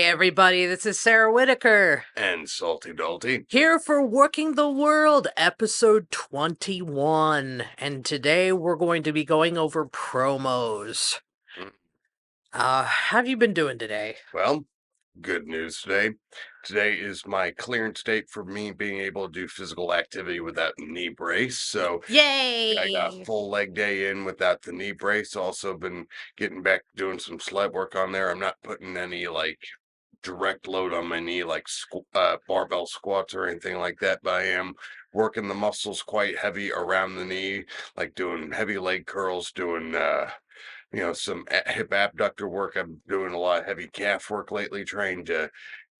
Hey everybody, this is Sarah Whitaker, And Salty Dalty. here for Working the World, episode 21. And today we're going to be going over promos. Mm. How have you been doing today? Well, good news today. Today is my clearance date for me being able to do physical activity without the knee brace. So I got Yay! full leg day in without the knee brace. Also been getting back to doing some sled work on there. I'm not putting any direct load on my knee like barbell squats or anything like that, but I am working the muscles quite heavy around the knee, like doing heavy leg curls, doing some hip abductor work. I'm doing a lot of heavy calf work lately, trying to,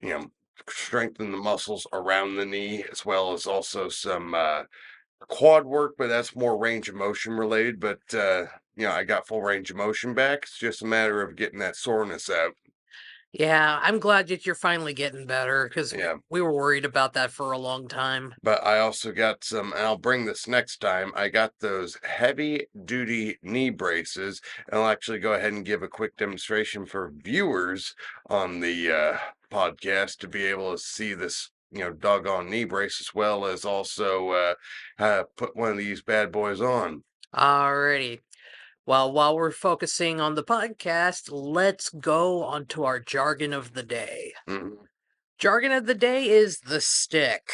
you know, strengthen the muscles around the knee, as well as also some quad work, but that's more range of motion related. But I got full range of motion back. It's just a matter of getting that soreness out. Yeah, I'm glad that you're finally getting better, because Yeah. we were worried about that for a long time. But I also got some, and I'll bring this next time. I got those heavy duty knee braces, and I'll actually go ahead and give a quick demonstration for viewers on the podcast to be able to see this, doggone knee brace, as well as also put one of these bad boys on. Alrighty. Well, while we're focusing on the podcast, let's go on to our jargon of the day. Mhm. Jargon of the day is the stick.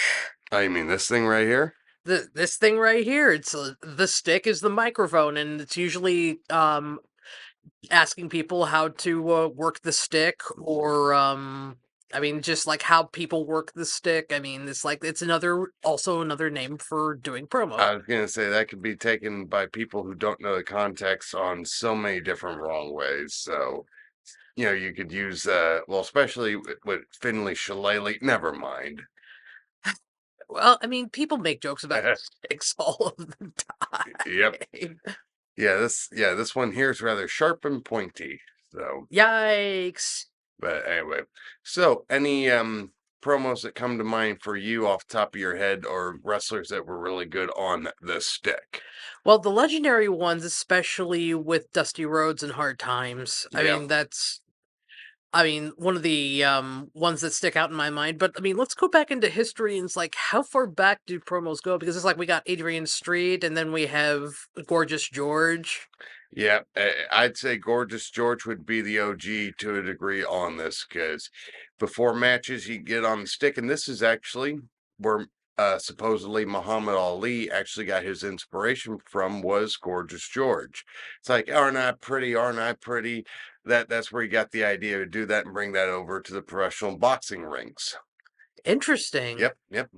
I mean, this thing right here? This thing right here, it's the stick is the microphone, and it's usually asking people how to work the stick, or I mean, just like how people work the stick. I mean, it's another name for doing promo. I was gonna say that could be taken by people who don't know the context on so many different wrong ways. So, you could use especially with Finley Shillelagh. Never mind. Well, I mean, people make jokes about sticks all of the Yep. time. This one here is rather sharp and pointy. So, Yikes. but anyway. So, any promos that come to mind for you off the top of your head, or wrestlers that were really good on the stick? Well, the legendary ones, especially with Dusty Rhodes and Hard Times. Yeah. One of the ones that stick out in my mind. But I mean, let's go back into history, and it's like, how far back do promos go? Because it's like we got Adrian Street, and then we have Gorgeous George. Yeah, I'd say Gorgeous George would be the OG to a degree on this, because before matches he'd get on the stick, and this is actually where supposedly Muhammad Ali actually got his inspiration from, was Gorgeous George. It's like, aren't I pretty? Aren't I pretty? That's where he got the idea to do that and bring that over to the professional boxing rings. Interesting. Yep.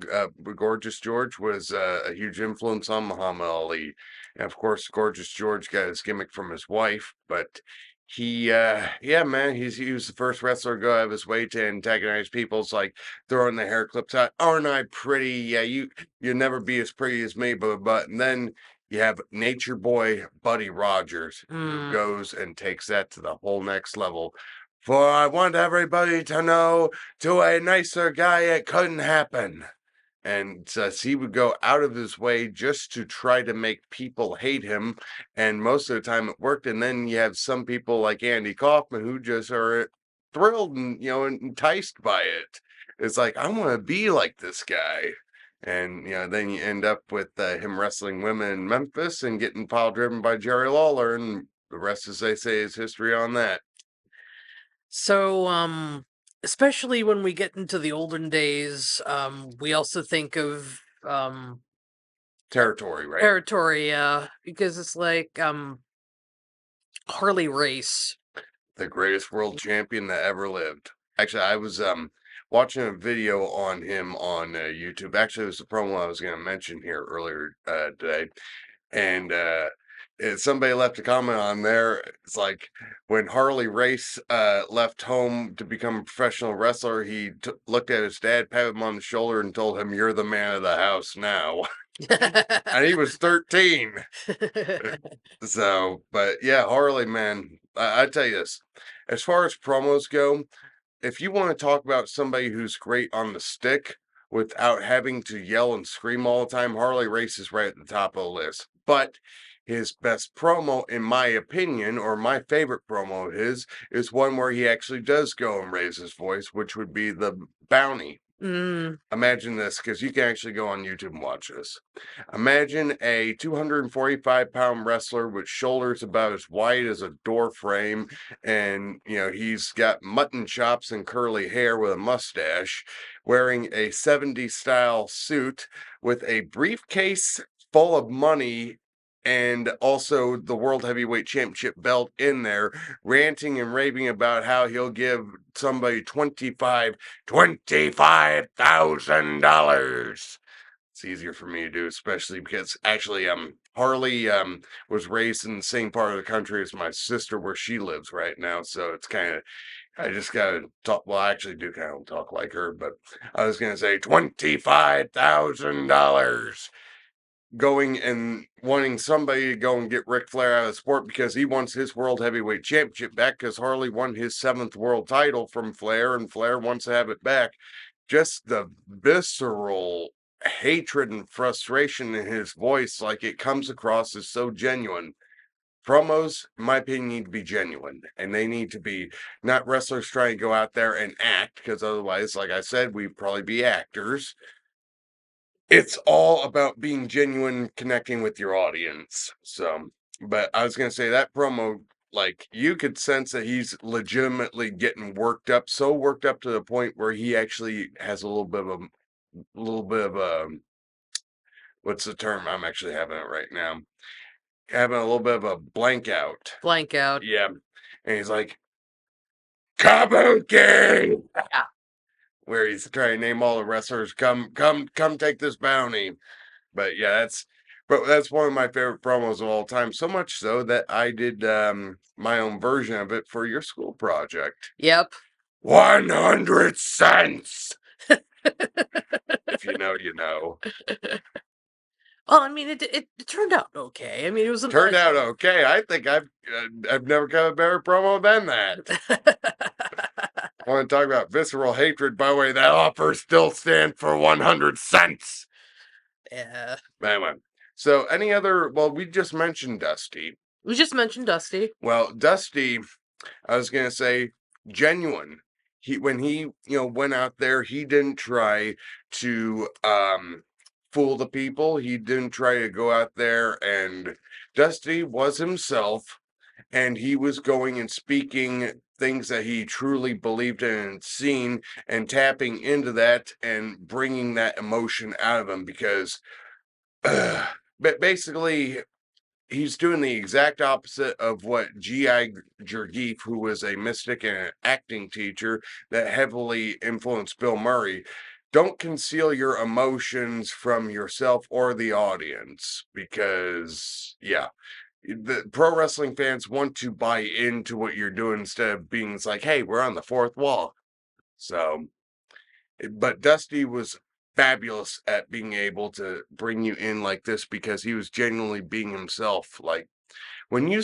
Gorgeous George was a huge influence on Muhammad Ali. And of course, Gorgeous George got his gimmick from his wife, but yeah, man, he was the first wrestler to go out of his way to antagonize people. It's like throwing the hair clips out. Aren't I pretty? Yeah, you'll never be as pretty as me, but and then you have Nature Boy Buddy Rogers, who Mm. goes and takes that to the whole next level. For I want everybody to know, to a nicer guy, it couldn't happen. And he would go out of his way just to try to make people hate him. And most of the time it worked. And then you have some people like Andy Kaufman who just are thrilled and, enticed by it. It's like, I want to be like this guy. And, then you end up with him wrestling women in Memphis and getting pile driven by Jerry Lawler. And the rest, as they say, is history on that. So, especially when we get into the olden days, we also think of Territory, right? territory, because it's like Harley Race. The greatest world champion that ever lived. Actually, I was watching a video on him on YouTube. Actually, it was the promo I was going to mention here earlier today, and somebody left a comment on there. It's like, when Harley Race left home to become a professional wrestler, he looked at his dad, patted him on the shoulder, and told him, "You're the man of the house now." And he was 13. So, but yeah, Harley, man, I tell you this, as far as promos go, if you want to talk about somebody who's great on the stick without having to yell and scream all the time, Harley Race is right at the top of the list. But His best promo, in my opinion, or my favorite promo of his, is one where he actually does go and raise his voice, which would be the bounty. Mm, Imagine this, because you can actually go on YouTube and watch this. Imagine a 245-pound wrestler with shoulders about as wide as a door frame, and he's got mutton chops and curly hair with a mustache, wearing a 70s style suit with a briefcase full of money and also the World Heavyweight Championship belt in there, ranting and raving about how he'll give somebody $25,000. It's easier for me to do, especially because actually Harley was raised in the same part of the country as my sister where she lives right now. So it's kind of I just gotta talk. Well, I actually do kind of talk like her, but I was gonna say $25,000, going and wanting somebody to go and get Ric Flair out of the sport because he wants his World Heavyweight Championship back because Harley won his 7th world title from Flair and Flair wants to have it back. Just the visceral hatred and frustration in his voice, like it comes across as so genuine. Promos, in my opinion, need to be genuine and they need to be not wrestlers trying to go out there and act because otherwise, like I said, we'd probably be actors. It's all about being genuine, connecting with your audience. So, but I was gonna say that promo, like you could sense that he's legitimately getting worked up, so worked up to the point where he actually has a little bit of a what's the term? I'm actually having it right now. Having a little bit of a blank out. blank out. Yeah. And he's like, Kabuki! Yeah. Where he's trying to name all the wrestlers, come take this bounty. But yeah, that's one of my favorite promos of all time. So much so that I did my own version of it for your school project. Yep. 100 cents. If you know, you know. Well, I mean, it turned out okay. I mean, it was an Turned out okay. I think I've never got a better promo than that. I want to talk about visceral hatred. By the way, that offer still stands for 100 cents. Yeah. Anyway, so any other? Well, we just mentioned Dusty. We just mentioned Dusty. Well, Dusty, I was gonna say genuine. When he went out there, he didn't try to fool the people. He didn't try to go out there and Dusty was himself and he was going and speaking things that he truly believed in and seen and tapping into that and bringing that emotion out of him because but basically he's doing the exact opposite of what G.I. Jurgeef, who was a mystic and an acting teacher that heavily influenced Bill Murray. Don't conceal your emotions from yourself or the audience because, yeah, the pro wrestling fans want to buy into what you're doing instead of being like, hey, we're on the fourth wall. So, but Dusty was fabulous at being able to bring you in like this because he was genuinely being himself. Like when you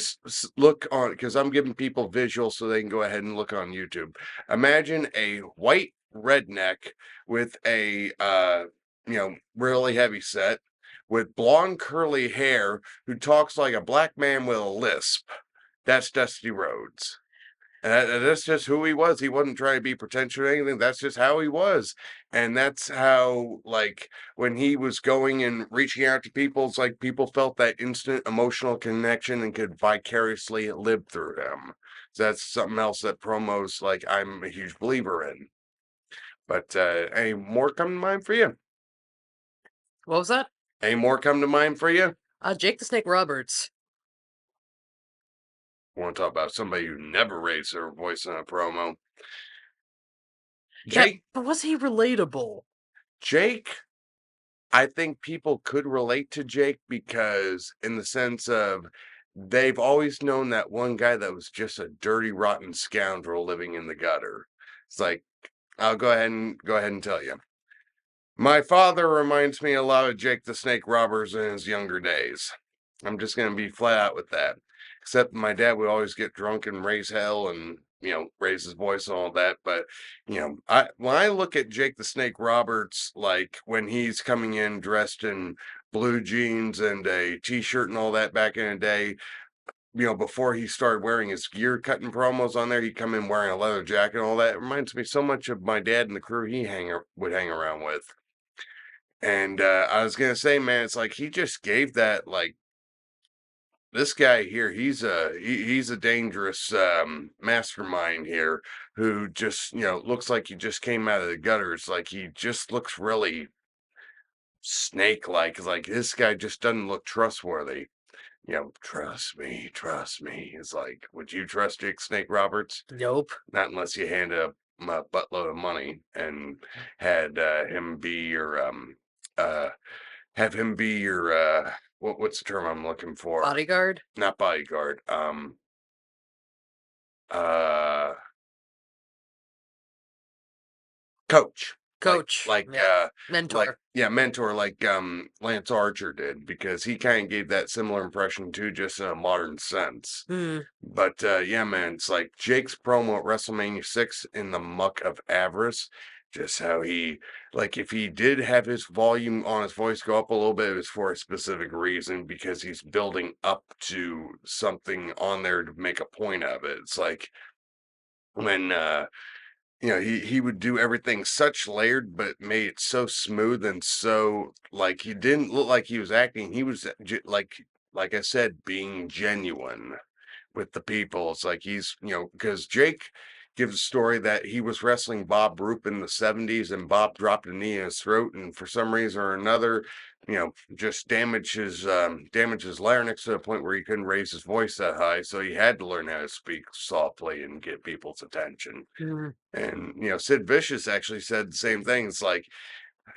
look on, because I'm giving people visuals so they can go ahead and look on YouTube. Imagine a white redneck with a really heavy set with blonde curly hair who talks like a black man with a lisp. That's Dusty Rhodes. And that's just who he was. He wasn't trying to be pretentious or anything. That's just how he was. And that's how, like, when he was going and reaching out to people, it's like people felt that instant emotional connection and could vicariously live through him. So that's something else that promos, like, I'm a huge believer in. But any more come to mind for you? What was that? Any more come to mind for you? Jake the Snake Roberts. Want to talk about somebody who never raised their voice in a promo? Yeah, Jake, but was he relatable? Jake I think people could relate to Jake because, in the sense of, they've always known that one guy that was just a dirty, rotten scoundrel living in the gutter. It's like, I'll go ahead and tell you. My father reminds me a lot of Jake the Snake Roberts in his younger days. I'm just gonna be flat out with that. Except my dad would always get drunk and raise hell and raise his voice and all that. But I when I look at Jake the Snake Roberts, like when he's coming in dressed in blue jeans and a t-shirt and all that back in the day. Before he started wearing his gear cutting promos on there, he'd come in wearing a leather jacket and all that. It reminds me so much of my dad and the crew would hang around with. And I was gonna say, man, it's like he just gave that like this guy here, he's a dangerous mastermind here who just, looks like he just came out of the gutters. Like he just looks really snake-like. Like this guy just doesn't look trustworthy. Trust me. It's like, would you trust Jake Snake Roberts? Nope. Not unless you handed him a buttload of money and had him be your uh have him be your what's the term I'm looking for? Bodyguard? Not bodyguard. Uh Coach. Like Coach. like, Yeah. uh, Mentor. yeah, mentor like, Lance Archer did, because he kinda gave that similar impression too, just in a modern sense. Hmm. But, yeah, man, it's like Jake's promo at WrestleMania 6 in the muck of avarice, just how if he did have his volume on his voice go up a little bit, it was for a specific reason, because he's building up to something on there to make a point of it. It's like when, he would do everything such layered, but made it so smooth and so like he didn't look like he was acting. He was like I said, being genuine with the people. It's like because Jake gives a story that he was wrestling Bob Roop in the 70s and Bob dropped a knee in his throat and for some reason or another, just damaged his larynx to the point where he couldn't raise his voice that high. So he had to learn how to speak softly and get people's attention. Hmm. And, Sid Vicious actually said the same thing. It's like,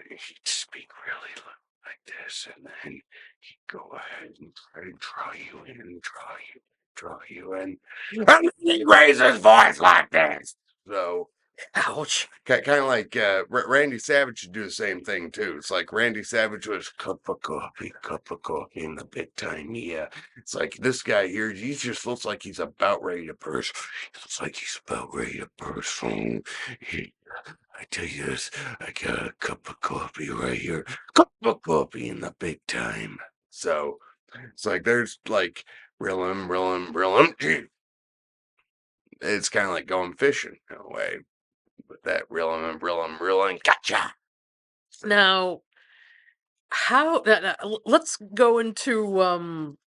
he'd speak really low like this, and then he'd go ahead and try to draw you in and draw you in. And then he'd raise his voice like this. So, Ouch. kind of like Randy Savage would do the same thing too. It's like Randy Savage was cup of coffee in the big time. Yeah, it's like this guy here. He just looks like he's about ready to burst. He looks like he's about ready to burst. I tell you this, I got a cup of coffee right here. Cup of coffee in the big time. So it's like there's like reel him. It's kind of like going fishing in a way. With that reel him, gotcha. Now, let's go into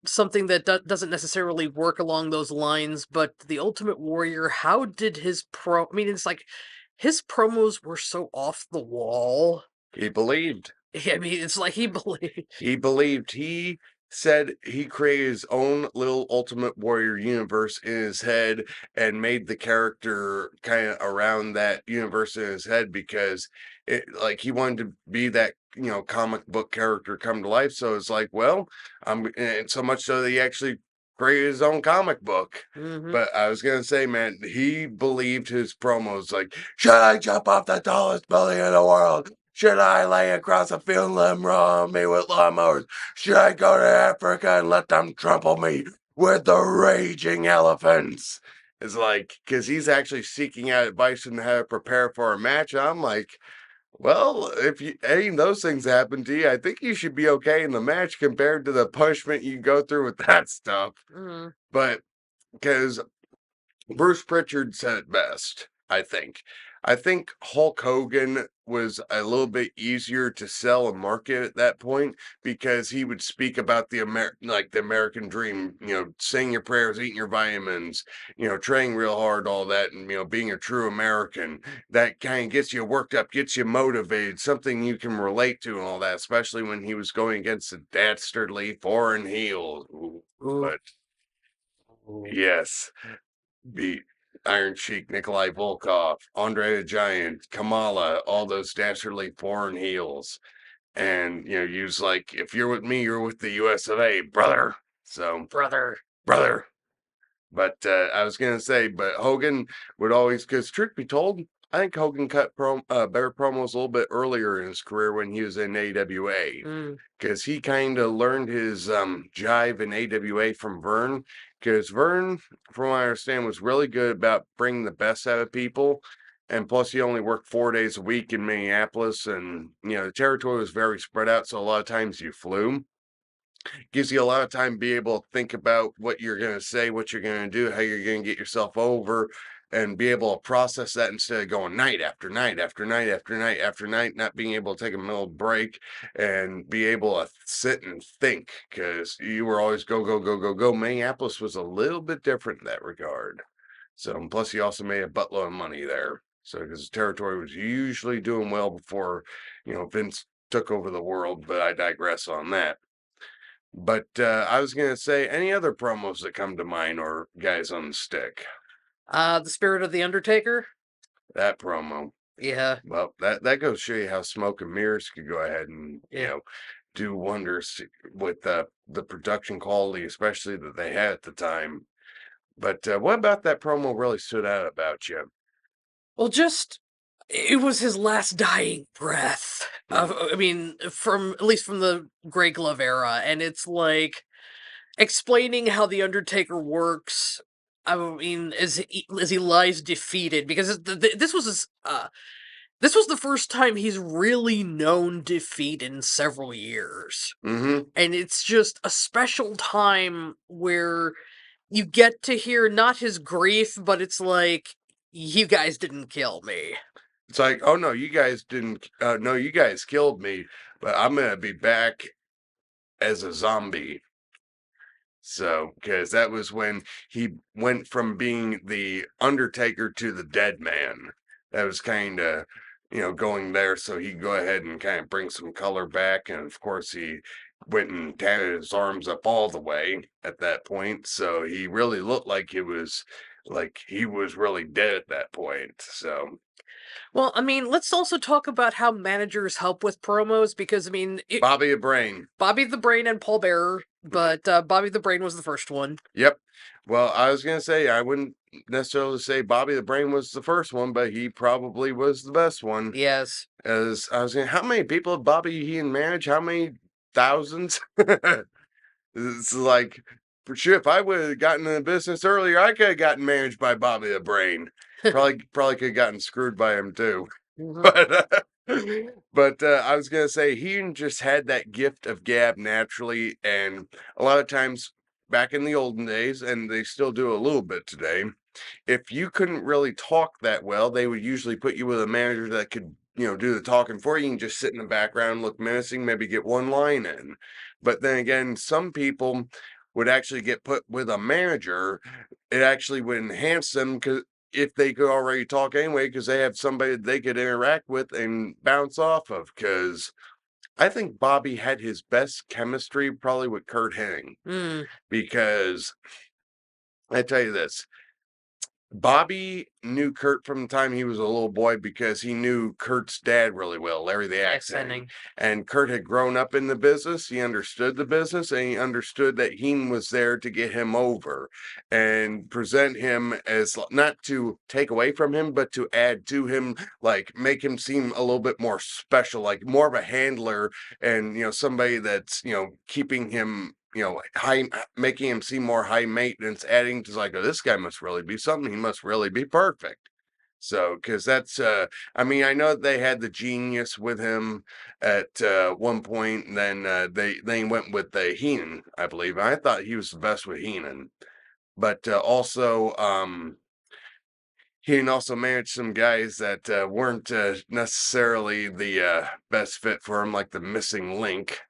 something that doesn't necessarily work along those lines, but the Ultimate Warrior, how did his I mean, it's like his promos were so off the wall. He believed. I mean, it's like he believed. He believed. He said he created his own little Ultimate Warrior universe in his head and made the character kind of around that universe in his head because he wanted to be that, comic book character come to life. So it's like, well, and so much so that he actually created his own comic book. Hmm. But I was gonna say, man, he believed his promos. Like, should I jump off the tallest building in the world? Should I lay across a field and let them run me with lawnmowers? Should I go to Africa and let them trample me with the raging elephants? It's like, because he's actually seeking out advice on how to prepare for a match. I'm like, well, if any of those things happen to you, I think you should be okay in the match compared to the punishment you go through with that stuff. Hmm. But because Bruce Pritchard said it best, I think. I think Hulk Hogan was a little bit easier to sell and market at that point because he would speak about the American dream, saying your prayers, eating your vitamins, training real hard, all that, and being a true American. That kind of gets you worked up, gets you motivated, something you can relate to and all that, especially when he was going against the dastardly foreign heel. Ooh, Ooh. but yes, beat Iron Sheik, Nikolai Volkov, Andre the Giant, Kamala, all those dastardly foreign heels. And, use like, if you're with me, you're with the US of A, brother. So, Brother. brother. But I was going to say, but Hogan would always, because truth be told, I think Hogan cut better promos a little bit earlier in his career when he was in AWA Mm. because he kind of learned his jive in AWA from Vern. Because Vern, from what I understand, was really good about bringing the best out of people. And plus, he only worked 4 days a week in Minneapolis, and the territory was very spread out. So a lot of times you flew, gives you a lot of time to be able to think about what you're going to say, what you're going to do, how you're going to get yourself over, and be able to process that instead of going night after night after night after night after night, not being able to take a middle break and be able to sit and think because you were always go, go, go, go, go. Minneapolis was a little bit different in that regard. So, and plus, he also made a buttload of money there. So, because the territory was usually doing well before, Vince took over the world, but I digress on that. But I was gonna say, any other promos that come to mind or guys on the stick? The Spirit of the Undertaker? That promo. Yeah, Well, that goes to show you how smoke and mirrors could go ahead and yeah. do wonders with the production quality, especially that they had at the time. But what about that promo really stood out about you? Well, just it was his last dying breath. Mm, I mean, from at least from the Grey Glove era, and it's like explaining how the Undertaker works. I mean, as he lies defeated, because this was the first time he's really known defeat in several years, mm-hmm. and it's just a special time where you get to hear not his grief, but it's like, you guys didn't kill me. It's like, oh no, you guys didn't. No, you guys killed me, but I'm gonna be back as a zombie. So, because that was when he went from being the Undertaker to the Dead Man. That was kind of, going there. So he go ahead and kind of bring some color back. And of course, he went and tatted his arms up all the way at that point. So he really looked like he was really dead at that point. So Well, I mean, let's also talk about how managers help with promos, because I mean, Bobby a Brain. Bobby the Brain and Paul Bearer, but Bobby the Brain was the first one. Yep. Well, I was gonna say I wouldn't necessarily say Bobby the Brain was the first one, but he probably was the best one. Yes. As I was saying, how many people did Bobby Heenan manage? How many thousands? It's like for sure. If I would have gotten in the business earlier, I could have gotten managed by Bobby the Brain. Probably could have gotten screwed by him too. Mhm. But I was gonna say he just had that gift of gab naturally, and a lot of times back in the olden days, and they still do a little bit today, if you couldn't really talk that well, they would usually put you with a manager that could, do the talking for you and just sit in the background, look menacing, maybe get one line in. But then again, some people would actually get put with a manager. It actually would enhance them because if they could already talk anyway, because they have somebody that they could interact with and bounce off of. Because I think Bobby had his best chemistry probably with Kurt Hennig Mm, because I tell you this, Bobby knew Kurt from the time he was a little boy because he knew Kurt's dad really well, Larry the X Axe. ending. And Kurt had grown up in the business. He understood the business and he understood that Heen was there to get him over and present him as not to take away from him, but to add to him, like make him seem a little bit more special, like more of a handler and, somebody that's, keeping him high, making him seem more high maintenance, adding to like, oh, this guy must really be something. He must really be perfect. So, because that's, I mean, I know they had the genius with him at one point, and then they went with the Heenan, I believe. I thought he was the best with Heenan, but also Heenan also managed some guys that weren't necessarily the best fit for him, like the missing link.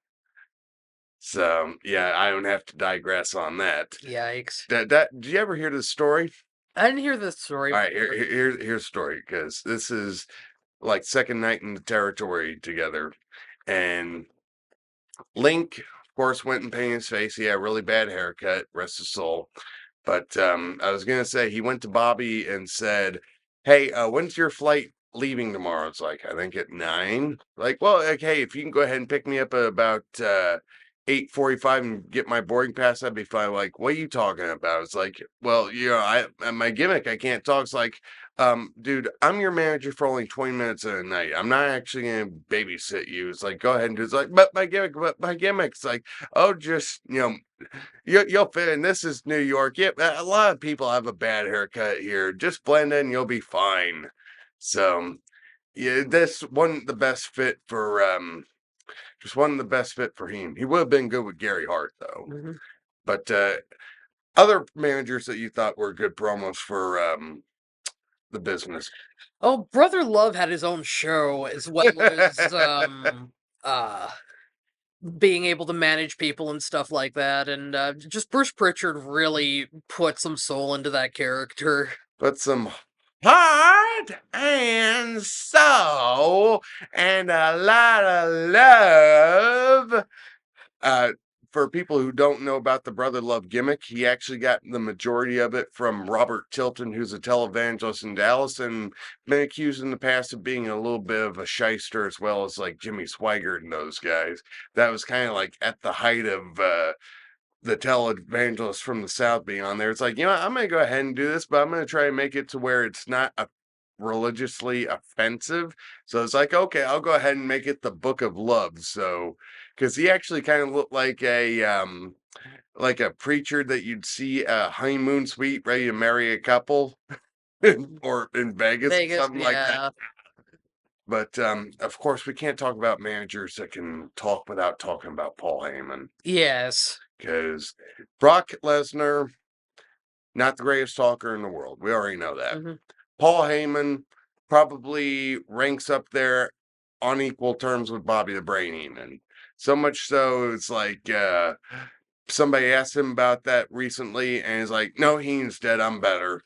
So yeah, I don't have to digress on that. Yikes. That did you ever hear this story? I didn't hear this story All right, before. here's the story because this is like second night in the territory together, and Link, of course, went and painted his face. He had a really bad haircut, rest his soul. But I was gonna say he went to Bobby and said, "Hey, when's your flight leaving tomorrow?" It's like I think at 9. Like, well, like, hey, if you can go ahead and pick me up at about 8:45 and get my boarding pass, that'd be fine. Like, what are you talking about? It's like, well, my gimmick, I can't talk. It's like, dude, I'm your manager for only 20 minutes a night. I'm not actually gonna babysit you. It's like, go ahead and do. It's like, but my gimmick. It's like, oh, just you'll fit in. This is New York. Yep, a lot of people have a bad haircut here. Just blend in, you'll be fine. So yeah, this wasn't the best fit for just wasn't the best fit for him. He would have been good with Gary Hart though. Mhm. But other managers that you thought were good promos for the business. Oh, Brother Love had his own show as well as uh being able to manage people and stuff like that, and just Bruce Pritchard really put some soul into that character. Put some heart and soul and a lot of love. Uh, for people who don't know about the Brother Love gimmick, he actually got the majority of it from Robert Tilton, who's a televangelist in Dallas, and been accused in the past of being a little bit of a shyster, as well as like Jimmy Swaggart and those guys. That was kind of like at the height of the televangelists from the South being on there. It's like, I'm going to go ahead and do this, but I'm going to try and make it to where it's not religiously offensive. So it's like, okay, I'll go ahead and make it the Book of Love. So, because he actually kind of looked like a preacher that you'd see a honeymoon suite ready to marry a couple, or in Vegas or Vegas, something like that. yeah. But of course, we can't talk about managers that can talk without talking about Paul Heyman, Yes. because Brock Lesnar, not the greatest talker in the world. We already know that. Mhm. Paul Heyman probably ranks up there on equal terms with Bobby the Brain Heenan. So much so, it's like somebody asked him about that recently, and he's like, "No, Heenan's dead. I'm better."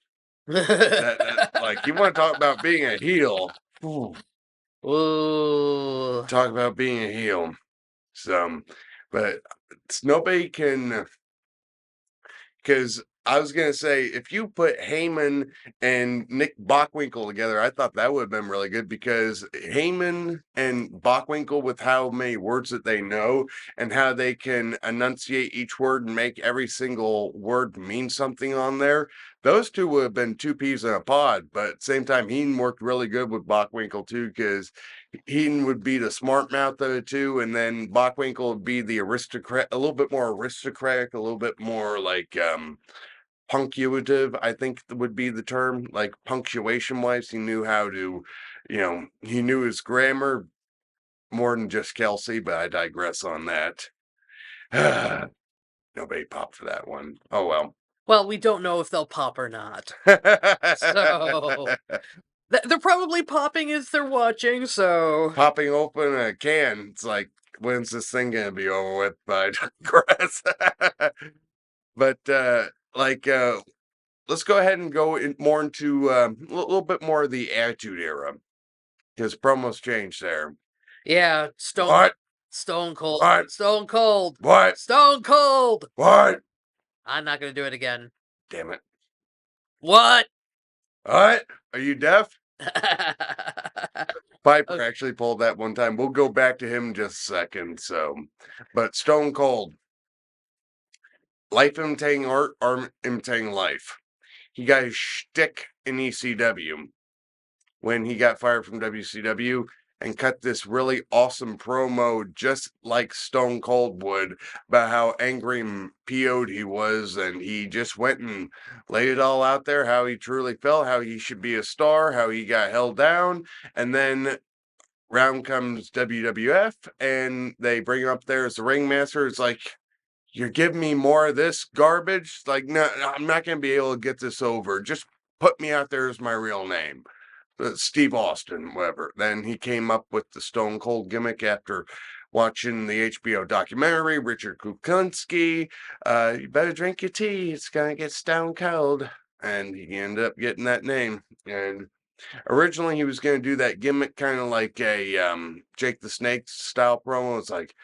That like you want to talk about being a heel? Ooh, Ooh. talk about being a heel. So, but nobody can. Because I was gonna say, if you put Heyman and Nick Bockwinkel together, I thought that would have been really good, because Heyman and Bockwinkel, with how many words that they know and how they can enunciate each word and make every single word mean something on there, those two would have been two peas in a pod. But at the same time, Heenan worked really good with Bockwinkel too, because Heaton would be the smart mouth of the two, and then Bockwinkel would be the aristocrat, a little bit more aristocratic, a little bit more like punctuative, I think would be the term, like punctuation wise. He knew how to, he knew his grammar more than just Kelsey, but I digress on that. Nobody popped for that one. Oh well. Well, we don't know if they'll pop or not. So they're probably popping as they're watching, so Popping open a can, it's like, when's this thing gonna be over with? But I digress. But let's go ahead and go more into a little bit more of the Attitude Era, because promos changed there. yeah, What? Stone Cold, What? Stone Cold, What? Stone Cold. What? I'm not gonna do it again. Damn it! What? What? Are you deaf? Piper Okay. actually pulled that one time. We'll go back to him in just a second. So, but Stone Cold, life imitating art imitating life. He got his shtick in ECW when he got fired from WCW, and cut this really awesome promo, just like Stone Cold would, about how angry and PO'd he was. And he just went and laid it all out there, how he truly felt, how he should be a star, how he got held down. And then round comes WWF, and they bring him up there as the ringmaster. It's like, you're giving me more of this garbage? Like, no, I'm not going to be able to get this over. Just put me out there as my real name. Steve Austin, whatever. Then he came up with the Stone Cold gimmick after watching the HBO documentary, Richard Kuklinski. You better drink your tea. It's going to get stone cold. And he ended up getting that name. And originally he was going to do that gimmick kind of like a Jake the Snake style promo. It's like,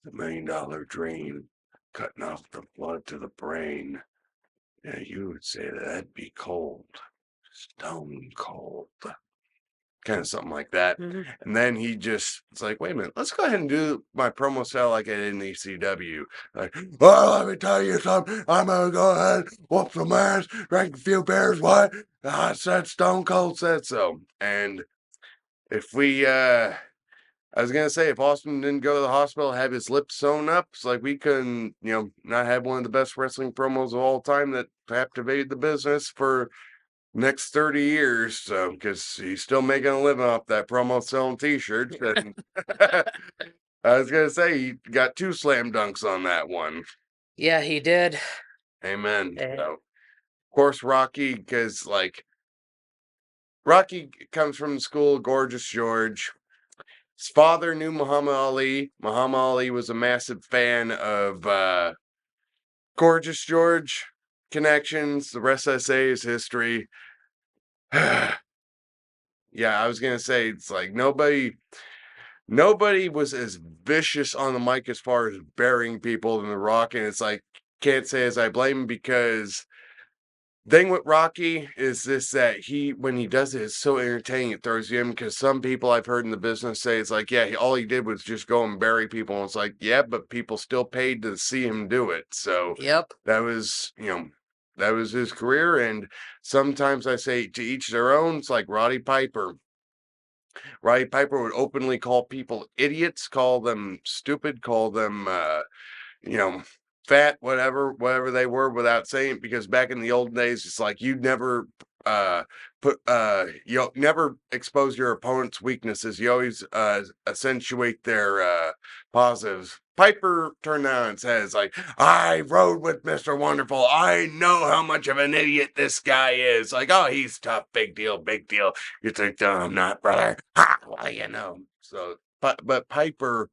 the $1 million dream, cutting off the blood to the brain. Yeah, you would say that'd be cold. Stone cold. Kind of something like that. Mhm. And then it's like, wait a minute, let's go ahead and do my promo style like I did in ECW. Like, well, let me tell you something. I'm gonna go ahead, whoop some ass, drink a few beers. What? I said Stone Cold said so. And if I was gonna say, if Austin didn't go to the hospital, have his lips sewn up, it's like we couldn't, not have one of the best wrestling promos of all time that captivated the business for next 30 years, so because he's still making a living off that promo selling t-shirts. And I was gonna say he got 2 slam dunks on that one. Yeah, he did. Amen. Eh, So, of course, Rocky, because like Rocky comes from the school of Gorgeous George. His father knew Muhammad Ali. Muhammad Ali was a massive fan of Gorgeous George connections. The rest I say is history. Yeah, I was gonna say it's like nobody was as vicious on the mic as far as burying people than The Rock, and it's like can't say as I blame him because thing with Rocky is this that he when he does it, it's so entertaining it throws you in because some people I've heard in the business say it's like, yeah, all he did was just go and bury people. And it's like, yeah, but people still paid to see him do it. So yep. that was, that was his career. And sometimes I say to each their own, it's like Roddy Piper. Roddy Piper would openly call people idiots, call them stupid, call them you know, fat, whatever they were without saying it, because back in the old days, it's like you'd never you never expose your opponent's weaknesses. You always accentuate their positives. Piper turned down and says, like, I rode with Mr. Wonderful. I know how much of an idiot this guy is. Like, oh, he's tough, big deal, big deal. You think, no, I'm not, brother. Ha, well, you know. So but Piper,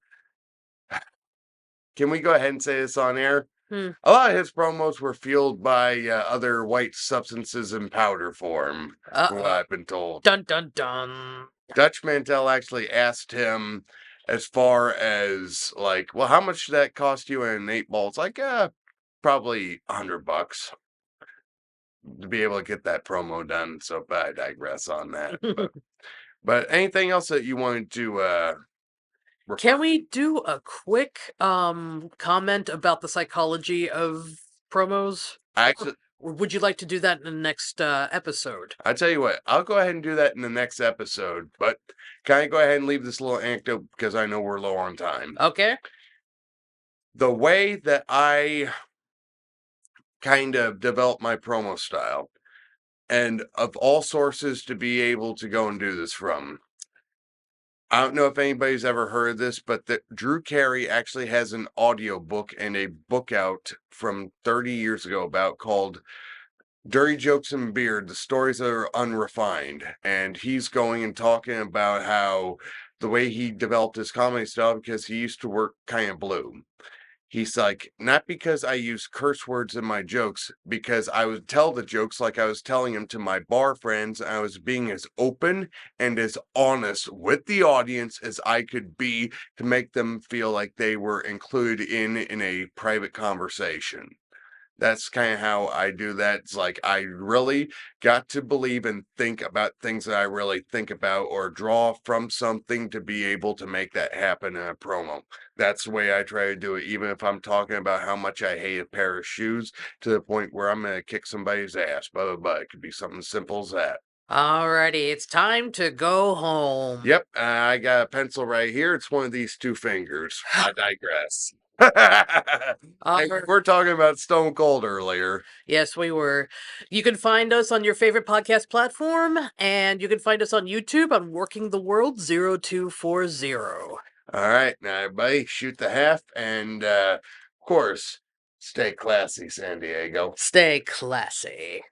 can we go ahead and say this on air? Hmm. A lot of his promos were fueled by other white substances in powder form, from what Uh-oh. I've been told. Dun dun dun. Dutch Mantel actually asked him as far as like, well, how much did that cost you in 8 ball? It's like, probably $100 to be able to get that promo done. So, but I digress on that. But anything else that you wanted to refer? Can we do a quick comment about the psychology of promos? I Or actually, would you like to do that in the next episode? I tell you what, I'll go ahead and do that in the next episode. But can I go ahead and leave this little anecdote because I know we're low on time? Okay. The way that I kind of developed my promo style, and of all sources to be able to go and do this from. I don't know if anybody's ever heard this, but that Drew Carey actually has an audio book and a book out from 30 years ago about called Dirty Jokes and Beard, the stories that are unrefined. And he's going and talking about how the way he developed his comedy style because he used to work kind of blue. He's like, not because I use curse words in my jokes, because I would tell the jokes like I was telling them to my bar friends. I was being as open and as honest with the audience as I could be to make them feel like they were included in a private conversation. That's kind of how I do that. It's like I really got to believe and think about things that I really think about or draw from something to be able to make that happen in a promo. That's the way I try to do it, even if I'm talking about how much I hate a pair of shoes to the point where I'm going to kick somebody's ass. But it could be something simple as that. Alrighty, it's time to go home. Yep, I got a pencil right here. It's one of these 2 fingers. I digress. Hey, Alright. we're talking about Stone Cold earlier. Yes, we were. You can find us on your favorite podcast platform, and you can find us on YouTube on Working the World 0240. All right, now everybody, shoot the half, and of course, stay classy, San Diego. Stay classy.